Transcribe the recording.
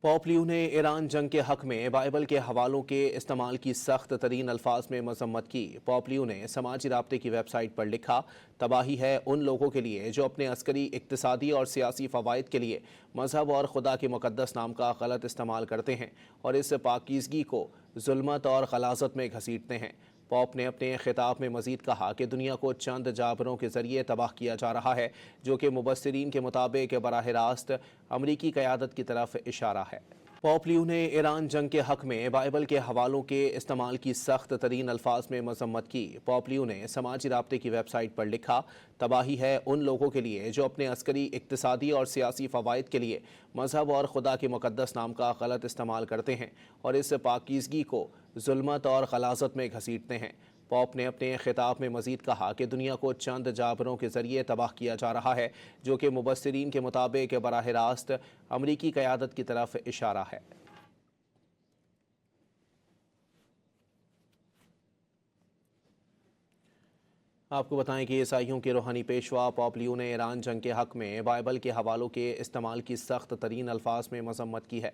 Pope لیو نے ایران جنگ کے حق میں بائبل کے حوالوں کے استعمال کی سخت ترین الفاظ میں مذمت کی۔ پوپ لیو نے سماجی رابطے کی ویب سائٹ پر لکھا، تباہی ہے ان لوگوں کے لیے جو اپنے عسکری، اقتصادی اور سیاسی فوائد کے لیے مذہب اور خدا کے مقدس نام کا غلط استعمال کرتے ہیں اور اس پاکیزگی کو ظلمت اور غلاظت میں گھسیٹتے ہیں۔ پوپ نے اپنے خطاب میں مزید کہا کہ دنیا کو چند جابروں کے ذریعے تباہ کیا جا رہا ہے، جو کہ مبصرین کے مطابق براہ راست امریکی قیادت کی طرف اشارہ ہے۔ پوپ لیو نے ایران جنگ کے حق میں بائبل کے حوالوں کے استعمال کی سخت ترین الفاظ میں مذمت کی۔ پوپ لیو نے سماجی رابطے کی ویب سائٹ پر لکھا، تباہی ہے ان لوگوں کے لیے جو اپنے عسکری، اقتصادی اور سیاسی فوائد کے لیے مذہب اور خدا کے مقدس نام کا غلط استعمال کرتے ہیں اور اس پاکیزگی کو ظلمت اور غلاظت میں گھسیٹتے ہیں۔ پوپ نے اپنے خطاب میں مزید کہا کہ دنیا کو چند جابروں کے ذریعے تباہ کیا جا رہا ہے، جو کہ مبصرین کے مطابق براہ راست امریکی قیادت کی طرف اشارہ ہے۔ آپ کو بتائیں کہ عیسائیوں کے روحانی پیشوا پوپ لیو نے ایران جنگ کے حق میں بائبل کے حوالوں کے استعمال کی سخت ترین الفاظ میں مذمت کی ہے۔